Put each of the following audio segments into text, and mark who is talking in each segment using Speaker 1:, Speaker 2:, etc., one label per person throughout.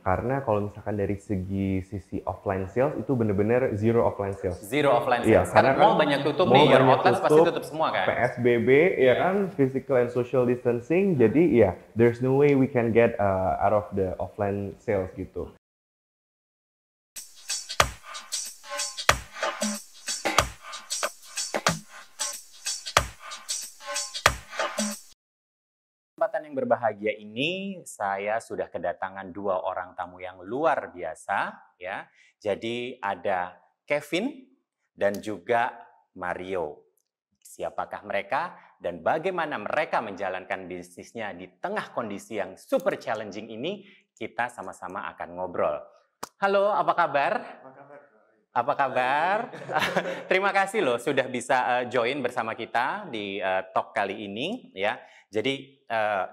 Speaker 1: Karena kalau misalkan dari sisi offline sales itu bener-bener zero offline sales.
Speaker 2: Zero offline
Speaker 1: Iya,
Speaker 2: sales. Karena mall banyak tutup nih, your outlets pasti tutup semua kan?
Speaker 1: PSBB ya kan, physical and social distancing. Jadi ya, there's no way we can get out of the offline sales gitu.
Speaker 2: Kesempatan yang berbahagia ini saya sudah kedatangan dua orang tamu yang luar biasa ya. Jadi ada Kevin dan juga Mario. Siapakah mereka dan bagaimana mereka menjalankan bisnisnya di tengah kondisi yang super challenging ini? Kita sama-sama akan ngobrol. Halo, apa kabar? Apa kabar? Terima kasih loh sudah bisa join bersama kita di talk kali ini ya. Jadi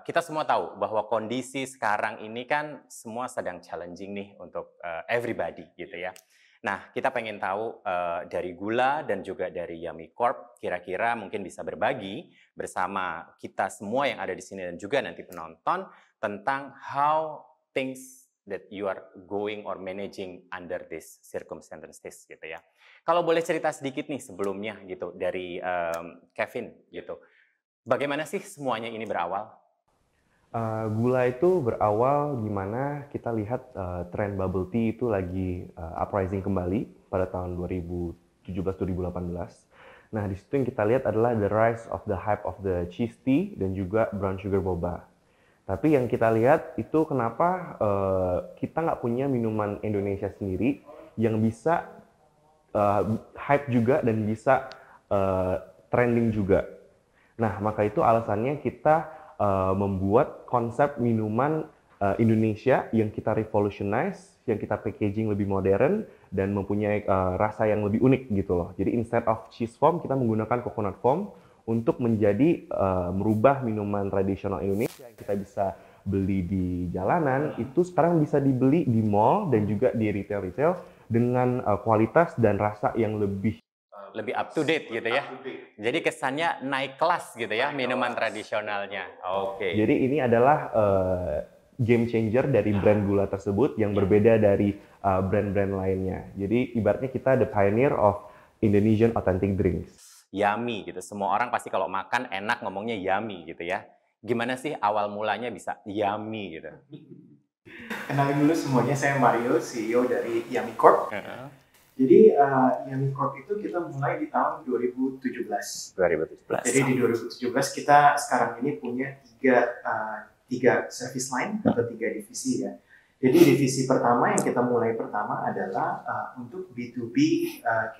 Speaker 2: kita semua tahu bahwa kondisi sekarang ini kan semua sedang challenging nih untuk everybody gitu ya. Nah, kita pengen tahu dari Gula dan juga dari Yummy Corp kira-kira mungkin bisa berbagi bersama kita semua yang ada di sini dan juga nanti penonton tentang how things that you are going or managing under this circumstances gitu ya. Kalau boleh cerita sedikit nih sebelumnya gitu dari Kevin gitu. Bagaimana sih semuanya ini berawal?
Speaker 1: Gula itu berawal gimana kita lihat tren bubble tea itu lagi uprising kembali pada tahun 2017-2018. Nah, di situ yang kita lihat adalah the rise of the hype of the cheese tea dan juga brown sugar boba. Tapi yang kita lihat itu kenapa kita nggak punya minuman Indonesia sendiri yang bisa hype juga dan bisa trending juga. Nah, maka itu alasannya kita membuat konsep minuman Indonesia yang kita revolutionize, yang kita packaging lebih modern dan mempunyai rasa yang lebih unik gitu loh. Jadi instead of cheese foam, kita menggunakan coconut foam untuk menjadi merubah minuman tradisional Indonesia yang kita bisa beli di jalanan itu sekarang bisa dibeli di mall dan juga di retail dengan kualitas dan rasa yang lebih
Speaker 2: up to date gitu ya. Jadi kesannya naik kelas gitu ya minuman tradisionalnya. Oke.
Speaker 1: Jadi ini adalah game changer dari brand gula tersebut yang berbeda dari brand-brand lainnya. Jadi ibaratnya kita the pioneer of Indonesian authentic drinks.
Speaker 2: Yummy gitu. Semua orang pasti kalau makan enak ngomongnya yummy gitu ya. Gimana sih awal mulanya bisa yummy gitu?
Speaker 3: Kenalin dulu semuanya, saya Mario, CEO dari Yummy Corp. Jadi Yummy Corp itu kita mulai di tahun 2017. Jadi di 2017 kita sekarang ini punya tiga service line atau tiga divisi ya. Jadi divisi pertama yang kita mulai pertama adalah untuk B2B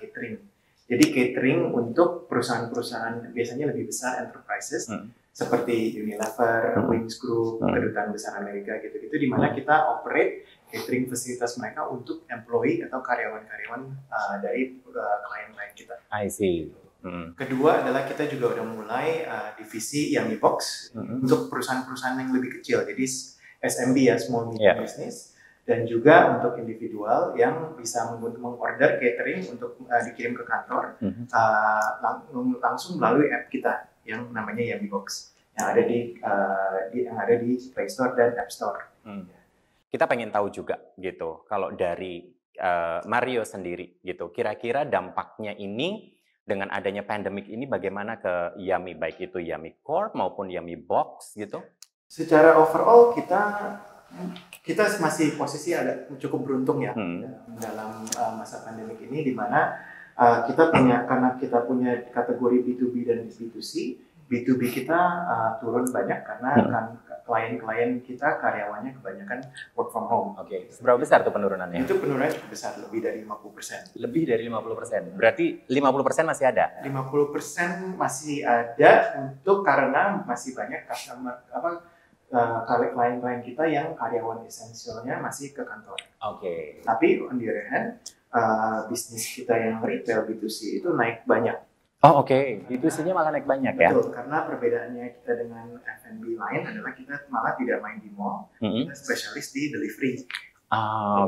Speaker 3: catering. Jadi catering untuk perusahaan-perusahaan biasanya lebih besar enterprises seperti Unilever, Wings Group, Kedutaan Besar Amerika gitu-gitu, di mana kita operate catering fasilitas mereka untuk employee atau karyawan-karyawan dari klien-klien kita.
Speaker 2: I see.
Speaker 3: Kedua adalah kita juga udah mulai divisi Yummy Box untuk perusahaan-perusahaan yang lebih kecil, jadi SMB ya, small medium business. Dan juga untuk individual yang bisa mengorder catering untuk dikirim ke kantor langsung melalui app kita yang namanya Yummy Box yang ada di Play Store dan App Store.
Speaker 2: Kita pengen tahu juga gitu kalau dari Mario sendiri gitu, kira-kira dampaknya ini dengan adanya pandemik ini bagaimana ke Yummy, baik itu Yummy Corp maupun Yummy Box gitu?
Speaker 3: Secara overall kita masih posisi agak cukup beruntung ya dalam masa pandemik ini, di mana karena kita punya kategori B2B dan B2C. B2B kita turun banyak karena kan klien-klien kita karyawannya kebanyakan work from home.
Speaker 2: Oke. Seberapa besar tuh penurunannya?
Speaker 3: Itu penurunannya cukup besar, lebih dari 50%.
Speaker 2: Lebih dari 50%. Berarti 50% masih ada?
Speaker 3: 50% masih ada karena masih banyak customer klien-klien kita yang karyawan esensialnya masih ke kantor.
Speaker 2: Oke.
Speaker 3: Tapi on the other hand, bisnis kita yang retail B2C itu naik banyak.
Speaker 2: Oh oke. B2C-nya malah naik banyak ya?
Speaker 3: Betul, karena perbedaannya kita dengan F&B lain adalah kita malah tidak main di mall, kita spesialis di delivery.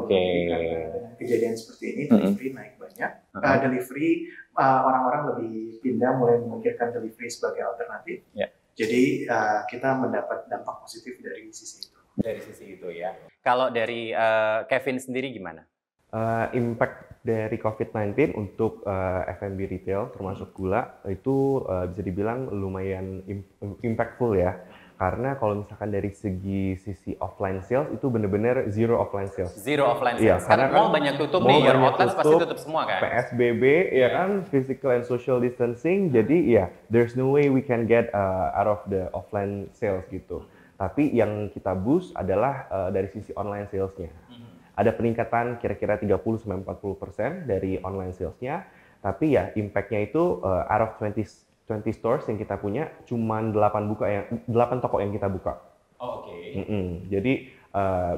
Speaker 2: Oke.
Speaker 3: Dengan kejadian seperti ini, delivery naik banyak. Delivery, orang-orang lebih mulai memikirkan delivery sebagai alternatif. Jadi kita mendapat dampak positif dari sisi itu.
Speaker 2: Dari sisi itu ya. Kalau dari Kevin sendiri gimana?
Speaker 1: Impact dari COVID-19 untuk F&B retail termasuk gula itu bisa dibilang lumayan impactful ya. Karena kalau misalkan dari sisi offline sales itu benar-benar zero offline sales.
Speaker 2: Zero offline
Speaker 1: Iya,
Speaker 2: sales.
Speaker 1: karena
Speaker 2: Karena mall
Speaker 1: kan
Speaker 2: banyak tutup
Speaker 1: mall
Speaker 2: nih, your
Speaker 1: banyak
Speaker 2: outlets pasti tutup semua kan.
Speaker 1: PSBB ya kan, physical and social distancing. Jadi ya, there's no way we can get out of the offline sales gitu. Tapi yang kita boost adalah dari sisi online salesnya. Ada peningkatan kira-kira 30-40% dari online salesnya. Tapi ya impact-nya itu out of 20 stores yang kita punya, cuman 8 toko yang kita buka.
Speaker 2: Oh, oke.
Speaker 1: Jadi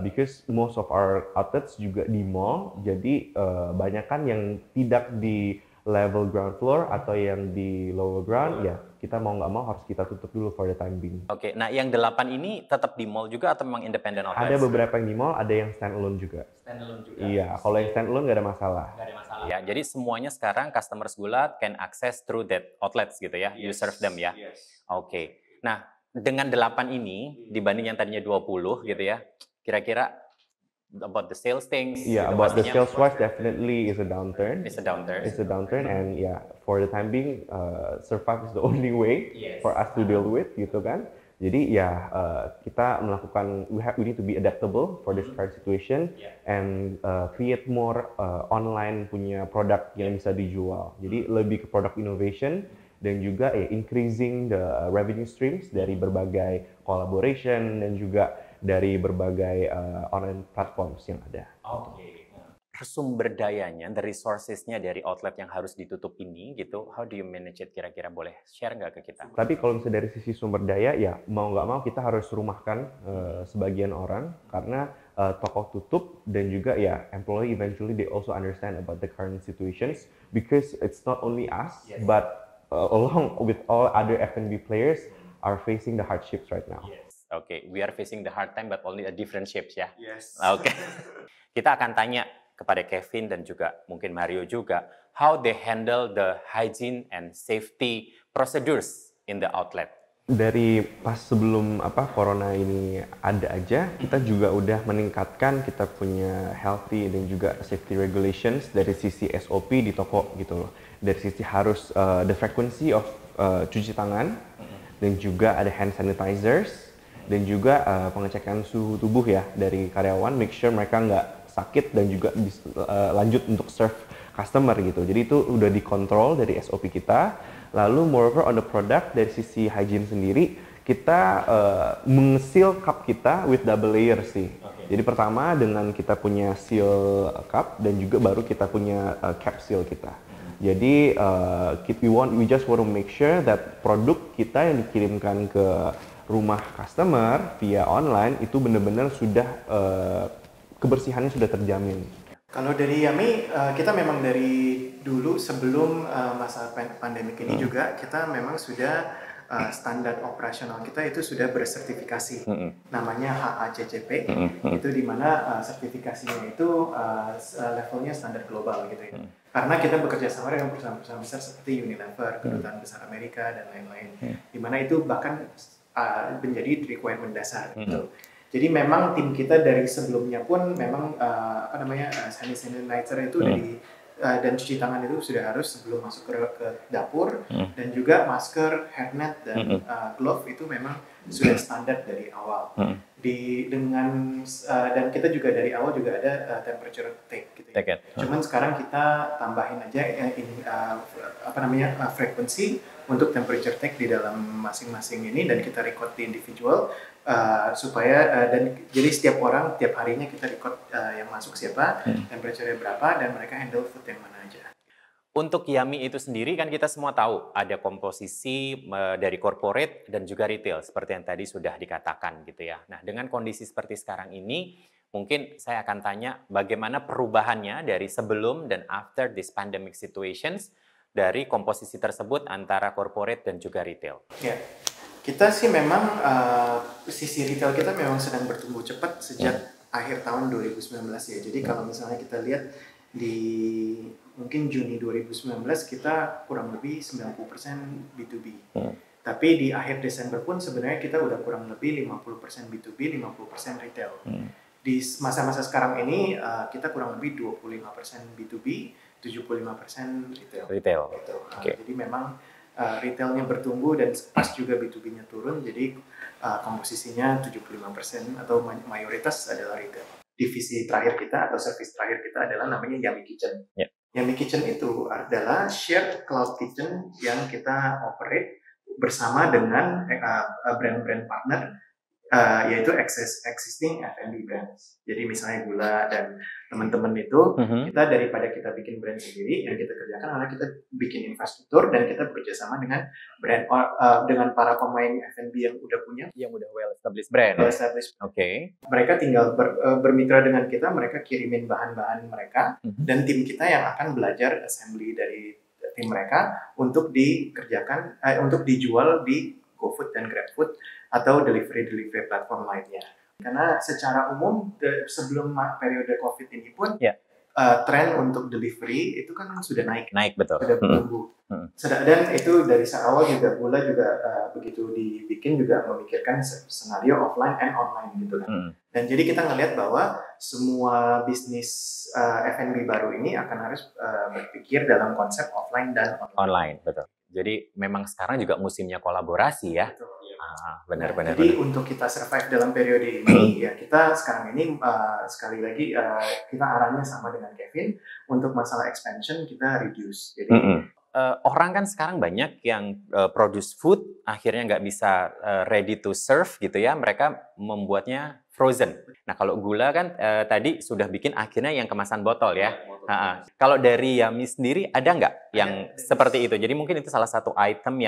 Speaker 1: because most of our outlets juga di mall, jadi banyak kan yang tidak di level ground floor atau yang di lower ground, ya kita mau nggak mau harus kita tutup dulu for the time being.
Speaker 2: Oke, nah yang 8 ini tetap di mall juga atau memang independent outlets?
Speaker 1: Ada beberapa yang di mall, ada yang standalone juga.
Speaker 2: Standalone juga?
Speaker 1: Iya, kalau yang standalone nggak ada masalah.
Speaker 2: Nggak ada masalah. Ya, jadi semuanya sekarang customers Gulat can access through that outlets gitu ya, you serve them ya? Oke, nah dengan 8 ini dibanding yang tadinya 20 gitu ya, kira-kira about the sales things.
Speaker 1: Yeah,
Speaker 2: gitu,
Speaker 1: about the
Speaker 2: pastinya
Speaker 1: sales wise definitely is a downturn.
Speaker 2: It's a downturn.
Speaker 1: It's a downturn, and yeah, for the time being, survive is the only way for us to deal with, gitu kan. Jadi ya kita melakukan, we need to be adaptable for this current situation and create more online punya produk yang bisa dijual. Jadi lebih ke product innovation dan juga increasing the revenue streams dari berbagai collaboration dan juga dari berbagai online platforms yang ada.
Speaker 2: Oke. Sumber dayanya, the resources-nya dari outlet yang harus ditutup ini gitu, how do you manage it kira-kira, boleh share nggak ke kita?
Speaker 1: Tapi kalau misalnya dari sisi sumber daya, ya mau nggak mau kita harus rumahkan sebagian orang karena toko tutup dan juga ya employee eventually they also understand about the current situations because it's not only us but along with all other F&B players are facing the hardships right now.
Speaker 2: Oke, we are facing the hard time but only a different shapes ya.
Speaker 3: Yes.
Speaker 2: Oke. Kita akan tanya kepada Kevin dan juga mungkin Mario juga, how they handle the hygiene and safety procedures in the outlet.
Speaker 1: Dari pas sebelum corona ini ada aja, kita juga udah meningkatkan kita punya healthy dan juga safety regulations dari sisi SOP di toko gitu loh. Dari sisi harus the frequency of cuci tangan dan juga ada hand sanitizers dan juga pengecekan suhu tubuh ya dari karyawan, make sure mereka nggak sakit dan juga lanjut untuk serve customer gitu. Jadi itu udah dikontrol dari SOP kita. Lalu moreover on the product dari sisi hygiene sendiri, kita meng-seal cup kita with double layer sih. Jadi pertama dengan kita punya seal cup dan juga baru kita punya cap seal kita. Jadi we just want to make sure that produk kita yang dikirimkan ke rumah customer via online itu benar-benar sudah kebersihannya sudah terjamin.
Speaker 3: Kalau dari Yami, kita memang dari dulu sebelum masa pandemik ini juga kita memang sudah standar operasional kita itu sudah bersertifikasi, namanya HACCP, itu di mana sertifikasinya itu levelnya standar global gitu ya. Karena kita bekerja sama dengan perusahaan-perusahaan besar seperti Unilever, Kedutaan Besar Amerika dan lain-lain, di mana itu bahkan menjadi requirement dasar gitu. Jadi memang tim kita dari sebelumnya pun memang hand sanitizer itu dan cuci tangan itu sudah harus sebelum masuk ke dapur, dan juga masker, hairnet dan glove itu memang sudah standar dari awal. Dan kita juga dari awal juga ada temperature take gitu ya. Cuman sekarang kita tambahin aja frekuensi untuk temperature take di dalam masing-masing ini, dan kita record di individual supaya dan jadi setiap orang tiap harinya kita record yang masuk siapa, temperature-nya berapa, dan mereka handle food yang mana aja.
Speaker 2: Untuk Yami itu sendiri kan kita semua tahu ada komposisi dari corporate dan juga retail seperti yang tadi sudah dikatakan gitu ya. Nah, dengan kondisi seperti sekarang ini mungkin saya akan tanya bagaimana perubahannya dari sebelum dan after this pandemic situations dari komposisi tersebut antara corporate dan juga retail.
Speaker 3: Ya. Kita sih memang sisi retail kita memang sedang bertumbuh cepat sejak akhir tahun 2019 ya. Jadi kalau misalnya kita lihat di mungkin Juni 2019 kita kurang lebih 90% B2B. Tapi di akhir Desember pun sebenarnya kita udah kurang lebih 50% B2B, 50% retail. Di masa-masa sekarang ini kita kurang lebih 25% B2B, 75% retail. Gitu. Jadi memang retailnya bertumbuh dan pas juga B2B-nya turun, jadi komposisinya 75% atau mayoritas adalah retail. Divisi terakhir kita atau service terakhir kita adalah namanya Yummy Kitchen. Yummy Kitchen itu adalah shared cloud kitchen yang kita operate bersama dengan brand-brand partner, yaitu existing F&B brands. Jadi misalnya Gula dan teman-teman itu, kita daripada kita bikin brand sendiri, yang kita kerjakan adalah kita bikin infrastruktur dan kita bekerjasama dengan brand dengan para pemain F&B yang udah punya,
Speaker 2: yang udah well established brand. Mereka tinggal
Speaker 3: bermitra dengan kita, mereka kirimin bahan-bahan mereka, dan tim kita yang akan belajar assembly dari tim mereka untuk dikerjakan, untuk dijual di GoFood dan GrabFood atau delivery platform lainnya. Karena secara umum sebelum periode COVID ini pun tren untuk delivery itu kan sudah naik.
Speaker 2: Betul.
Speaker 3: Sudah bertumbuh. Dan itu dari awal juga Gula juga begitu dibikin juga memikirkan senario offline and online gitu kan. Dan jadi kita ngelihat bahwa semua bisnis F&B baru ini akan harus berpikir dalam konsep offline dan
Speaker 2: online. Betul. Jadi memang sekarang juga musimnya kolaborasi ya.
Speaker 3: Betul.
Speaker 2: Benar-benar.
Speaker 3: Jadi untuk kita survive dalam periode ini, ya kita sekarang ini sekali lagi kita arahnya sama dengan Kevin, untuk masalah expansion kita reduce. Jadi
Speaker 2: orang kan sekarang banyak yang produce food akhirnya nggak bisa ready to serve gitu ya, mereka membuatnya frozen. Nah kalau Gula kan tadi sudah bikin akhirnya yang kemasan botol ya. Kalau dari Yummy sendiri ada nggak yang seperti itu? Jadi mungkin itu salah satu item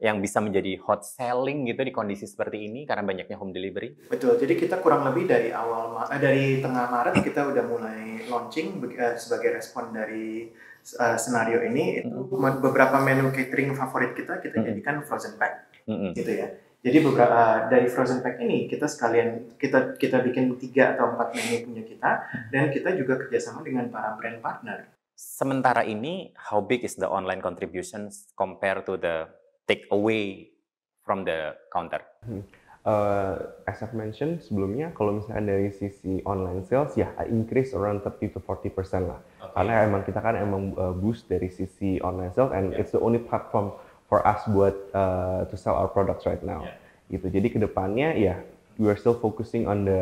Speaker 2: yang bisa menjadi hot selling gitu di kondisi seperti ini karena banyaknya home delivery.
Speaker 3: Betul. Jadi kita kurang lebih dari tengah Maret kita udah mulai launching sebagai respon dari senario ini. Itu beberapa menu catering favorit kita jadikan frozen pack, gitu ya. Jadi beberapa dari frozen pack ini kita sekalian kita bikin 3 atau 4 menu punya kita, dan kita juga kerjasama dengan para brand partner.
Speaker 2: Sementara ini, how big is the online contributions compared to the take away from the counter?
Speaker 1: As I've mentioned sebelumnya, kalau misalnya dari sisi online sales ya increase around 30-40% lah. Karena emang kita kan boost dari sisi online sales, and it's the only platform for us buat to sell our products right now. Gitu. Jadi kedepannya ya we are still focusing on the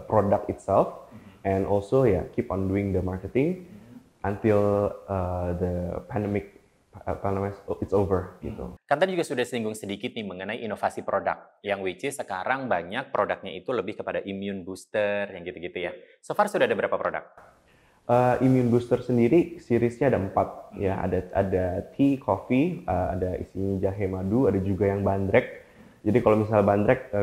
Speaker 1: product itself, and also keep on doing the marketing until the pandemic it's over gitu.
Speaker 2: Kan tadi juga sudah singgung sedikit nih mengenai inovasi produk, yang which is sekarang banyak produknya itu lebih kepada immune booster yang gitu-gitu ya. So far sudah ada berapa produk?
Speaker 1: Immune booster sendiri seriesnya ada 4 ya, ada tea, coffee, ada isinya jahe madu, ada juga yang bandrek. Jadi kalau misalnya bandrek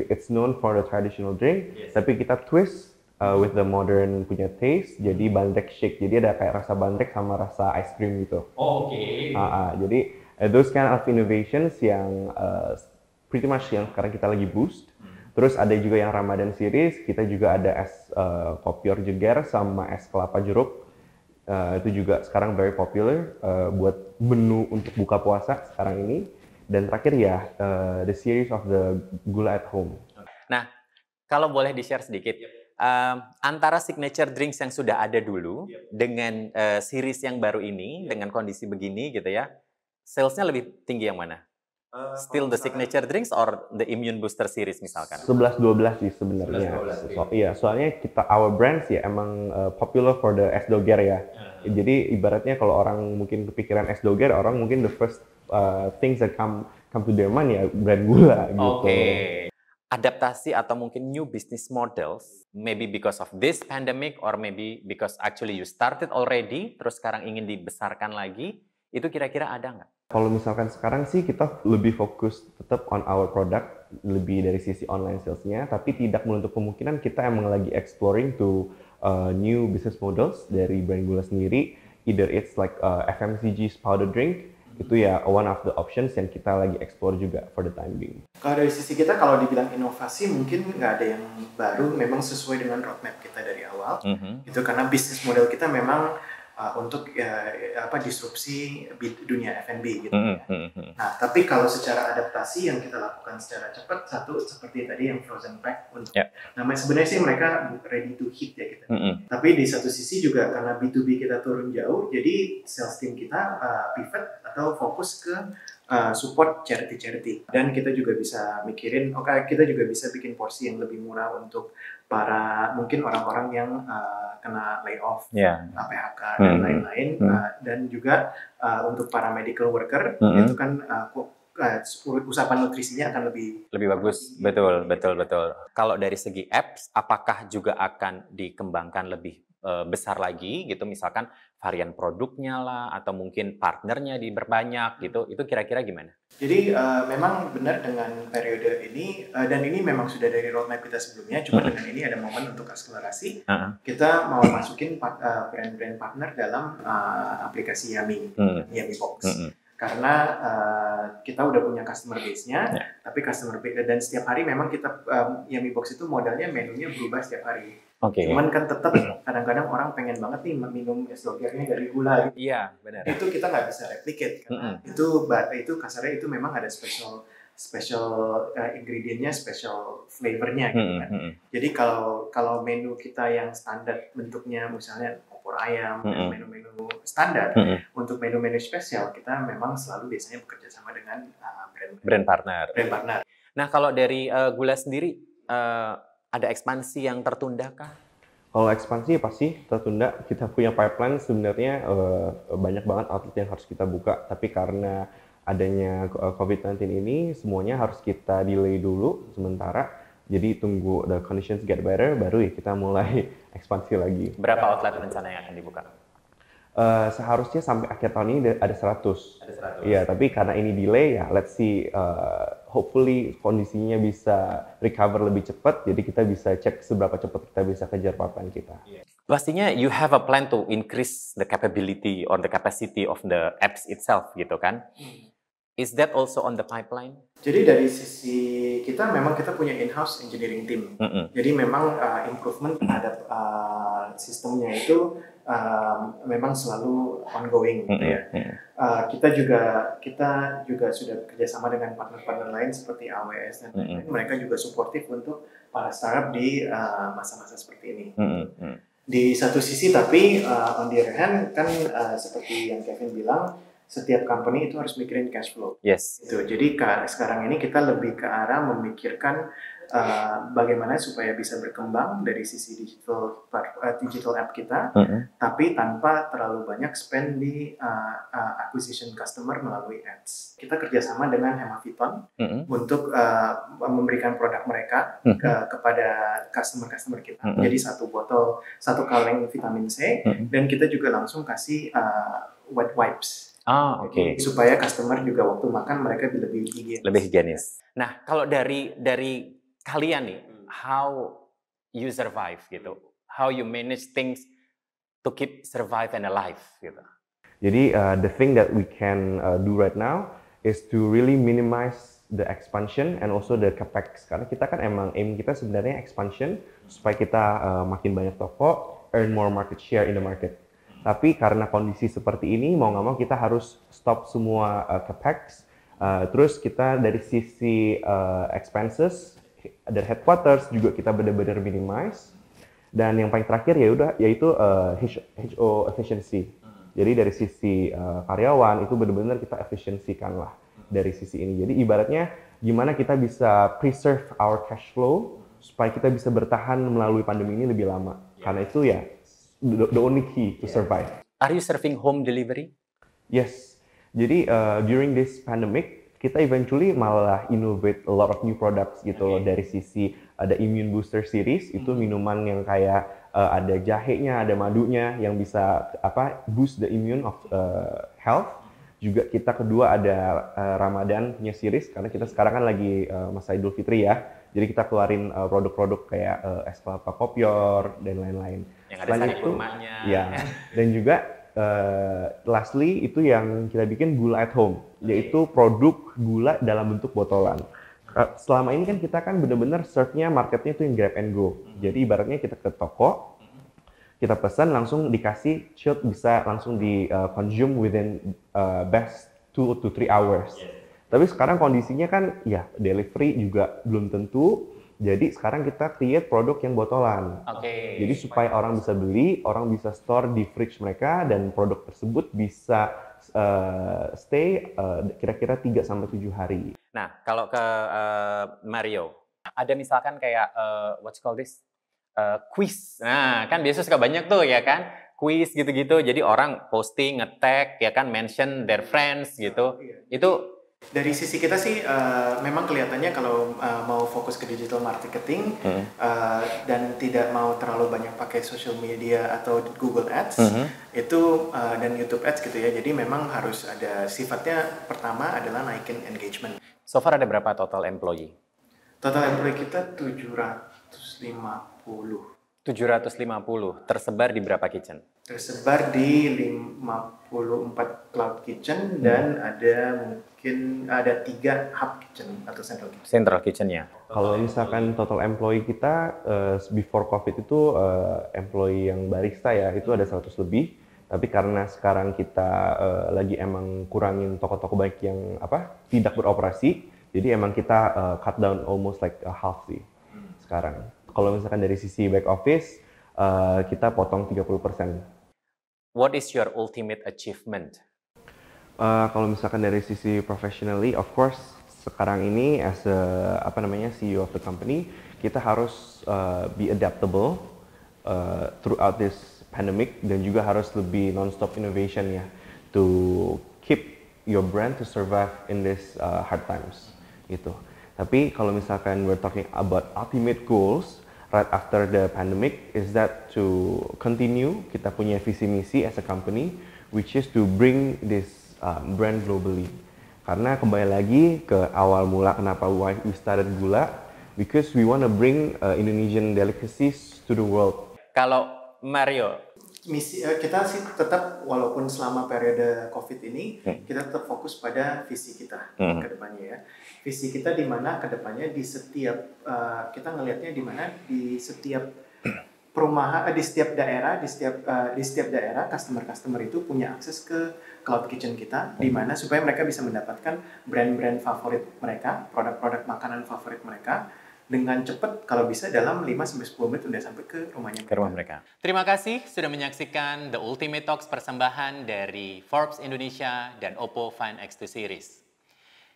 Speaker 1: it's known for the traditional drink, tapi kita twist with the modern punya taste, jadi bandrek shake. Jadi ada kayak rasa bandrek sama rasa ice cream gitu. Jadi those kind of innovations yang pretty much yang sekarang kita lagi boost. Terus ada juga yang Ramadan series, kita juga ada es kopior jeger sama es kelapa jeruk. Itu juga sekarang very popular buat menu untuk buka puasa sekarang ini. Dan terakhir the series of the Gula at Home.
Speaker 2: Nah, kalau boleh di-share sedikit, antara signature drinks yang sudah ada dulu dengan series yang baru ini dengan kondisi begini gitu ya, salesnya lebih tinggi yang mana? Still the signature drinks or the immune booster series misalkan?
Speaker 1: 11-12 sih sebenarnya. Soalnya our brands emang popular for the es doger ya. Jadi ibaratnya kalau orang mungkin kepikiran es doger, orang mungkin the first things that come to their mind brand Gula gitu.
Speaker 2: Adaptasi atau mungkin new business models, maybe because of this pandemic or maybe because actually you started already, terus sekarang ingin dibesarkan lagi, itu kira-kira ada nggak?
Speaker 1: Kalau misalkan sekarang sih kita lebih fokus tetap on our product, lebih dari sisi online salesnya, tapi tidak menutup kemungkinan kita emang lagi exploring to new business models dari brand Gula sendiri, either it's like FMCG powder drink, itu one of the options yang kita lagi explore juga for the time being.
Speaker 3: Kalau dari sisi kita, kalau dibilang inovasi mungkin nggak ada yang baru, memang sesuai dengan roadmap kita dari awal. Gitu, karena bisnis model kita memang untuk disrupsi dunia F&B gitu. Nah, tapi kalau secara adaptasi yang kita lakukan secara cepat, satu seperti tadi yang frozen pack untuk namanya sebenarnya sih mereka ready to hit ya gitu. Tapi di satu sisi juga karena B2B kita turun jauh, jadi sales team kita pivot atau fokus ke support charity dan kita juga bisa mikirin kita juga bisa bikin porsi yang lebih murah untuk para mungkin orang-orang yang kena layoff, PHK dan lain-lain, dan juga untuk para medical worker itu kan usapan nutrisinya akan lebih
Speaker 2: bagus. Betul. Kalau dari segi apps, apakah juga akan dikembangkan lebih besar lagi gitu, misalkan varian produknya lah atau mungkin partnernya diperbanyak gitu, itu kira-kira gimana?
Speaker 3: Jadi memang benar dengan periode ini dan ini memang sudah dari roadmap kita sebelumnya, cuma dengan ini ada momen untuk akselerasi. Kita mau masukin brand-brand partner dalam aplikasi Yummy Box. Karena kita udah punya customer base-nya, tapi customer base dan setiap hari memang kita Yummy Box itu modalnya menunya berubah setiap hari. Cuman kan tetap kadang-kadang orang pengen banget nih minum es dogernya dari gula.
Speaker 2: Iya, benar.
Speaker 3: Itu kita nggak bisa replicate karena itu kasarnya itu memang ada special ingredientnya, special flavornya gitu kan. Jadi kalau menu kita yang standar bentuknya misalnya opor ayam dan menu-menu standar, untuk menu-menu spesial kita memang selalu biasanya bekerja sama dengan
Speaker 2: brand partner. Nah, kalau dari gula sendiri ada ekspansi yang tertunda kah?
Speaker 1: Kalau ekspansi pasti tertunda. Kita punya pipeline sebenarnya banyak banget outlet yang harus kita buka, tapi karena adanya COVID-19 ini semuanya harus kita delay dulu sementara. Jadi tunggu the conditions get better baru ya kita mulai ekspansi lagi.
Speaker 2: Berapa outlet rencana yang akan dibuka?
Speaker 1: Seharusnya sampai akhir tahun ini ada 100. Iya, tapi karena ini delay ya let's see, hopefully kondisinya bisa recover lebih cepat, jadi kita bisa cek seberapa cepat kita bisa kejar pipeline kita.
Speaker 2: Pastinya you have a plan to increase the capability or the capacity of the apps itself gitu kan? Is that also on the pipeline?
Speaker 3: Jadi dari sisi kita memang kita punya in-house engineering team. Jadi memang improvement terhadap sistemnya itu memang selalu ongoing gitu ya. Kita juga sudah kerjasama dengan partner-partner lain seperti AWS dan lain-lain. Mereka juga suportif untuk para startup di masa-masa seperti ini. Di satu sisi tapi on the other hand kan seperti yang Kevin bilang, setiap company itu harus mikirin cash flow.
Speaker 2: Yes.
Speaker 3: Gitu. Jadi sekarang ini kita lebih ke arah memikirkan bagaimana supaya bisa berkembang dari sisi digital app kita, tapi tanpa terlalu banyak spend di acquisition customer melalui ads. Kita kerjasama dengan Hemaviton untuk memberikan produk mereka kepada customer kita. Jadi satu kaleng vitamin C, dan kita juga langsung kasih wet wipes. Supaya customer juga waktu makan mereka lebih higienis.
Speaker 2: Nah, kalau dari kalian nih, how you survive gitu, how you manage things to keep survive and alive gitu.
Speaker 1: Jadi the thing that we can do right now is to really minimize the expansion and also the capex, karena kita kan emang aim kita sebenarnya expansion supaya kita makin banyak toko, earn more market share in the market. Tapi karena kondisi seperti ini, mau nggak mau kita harus stop semua capex. Terus kita dari sisi expenses dari headquarters juga kita benar-benar minimize. Dan yang paling terakhir yaitu HO efficiency. Jadi dari sisi karyawan itu benar-benar kita efisiensikan lah dari sisi ini. Jadi ibaratnya gimana kita bisa preserve our cash flow supaya kita bisa bertahan melalui pandemi ini lebih lama. Karena itu ya the only key to survive.
Speaker 2: Are you serving home delivery?
Speaker 1: Yes. Jadi during this pandemic kita eventually malah innovate a lot of new products gitu loh. Dari sisi ada immune booster series, itu minuman yang kayak ada jahenya, ada madunya yang bisa boost the immune of health. Juga kita kedua ada Ramadan punya series, karena kita sekarang kan lagi masa Idul Fitri ya. Jadi kita keluarin produk-produk kayak es kelapa kopior dan lain-lain.
Speaker 2: Yang ada sari kurmanya.
Speaker 1: Ya. Dan juga lastly itu yang kita bikin gula at home, yaitu produk gula dalam bentuk botolan. Selama ini kan kita kan benar-benar serve-nya marketnya itu yang grab and go. Jadi ibaratnya kita ke toko, kita pesan langsung dikasih chilled, bisa langsung di consume within best 2 to 3 hours. Tapi sekarang kondisinya kan ya delivery juga belum tentu. Jadi sekarang kita create produk yang botolan. Jadi supaya orang bisa beli, orang bisa store di fridge mereka, dan produk tersebut bisa stay kira-kira 3 sampai 7 hari.
Speaker 2: Nah, kalau ke Mario, ada misalkan kayak what's called this quiz. Nah, kan biasa suka banyak tuh ya kan, quiz gitu-gitu. Jadi orang posting, nge-tag, ya kan, mention their friends gitu. Itu
Speaker 3: dari sisi kita sih memang kelihatannya kalau mau fokus ke digital marketing dan tidak mau terlalu banyak pakai social media atau Google Ads itu dan YouTube Ads gitu ya. Jadi memang harus ada sifatnya, pertama adalah naikin engagement.
Speaker 2: So far ada berapa total employee?
Speaker 3: Total employee kita 750.
Speaker 2: 750, tersebar di berapa kitchen?
Speaker 3: Tersebar di 54 cloud kitchen dan ada 3 hub kitchen atau central kitchen.
Speaker 2: Central kitchen-nya.
Speaker 1: Kalau misalkan total employee kita before COVID itu employee yang barista ya itu ada 100 lebih. Tapi karena sekarang kita lagi emang kurangin toko-toko baik yang tidak beroperasi, jadi emang kita cut down almost like half sih sekarang. Kalau misalkan dari sisi back office, kita potong 30%.
Speaker 2: What is your ultimate achievement?
Speaker 1: Kalau misalkan dari sisi professionally, of course, sekarang ini as CEO of the company, kita harus be adaptable throughout this pandemic, dan juga harus lebih non-stop innovation ya, to keep your brand to survive in this hard times gitu. Tapi kalau misalkan we're talking about ultimate goals right after the pandemic, is that to continue kita punya visi misi as a company, which is to bring this brand globally. Karena kembali lagi ke awal mula kenapa why we started Gula, because we want to bring Indonesian delicacies to the world.
Speaker 2: Kalau Mario,
Speaker 3: misi kita sih tetap, walaupun selama periode COVID ini kita tetap fokus pada visi kita ke depannya ya. Visi kita di mana ke depannya di setiap kita ngelihatnya di mana di setiap perumahan, di setiap daerah, di setiap daerah customer itu punya akses ke cloud kitchen kita, di mana supaya mereka bisa mendapatkan brand-brand favorit mereka, produk-produk makanan favorit mereka dengan cepat, kalau bisa dalam 5-10 menit udah sampai ke rumahnya.
Speaker 2: Ke rumah mereka. Terima kasih sudah menyaksikan The Ultimate Talks persembahan dari Forbes Indonesia dan Oppo Find X2 Series.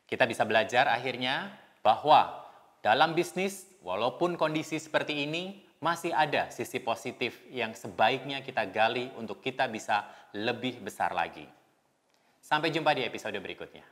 Speaker 2: Kita bisa belajar akhirnya bahwa dalam bisnis, walaupun kondisi seperti ini, masih ada sisi positif yang sebaiknya kita gali untuk kita bisa lebih besar lagi. Sampai jumpa di episode berikutnya.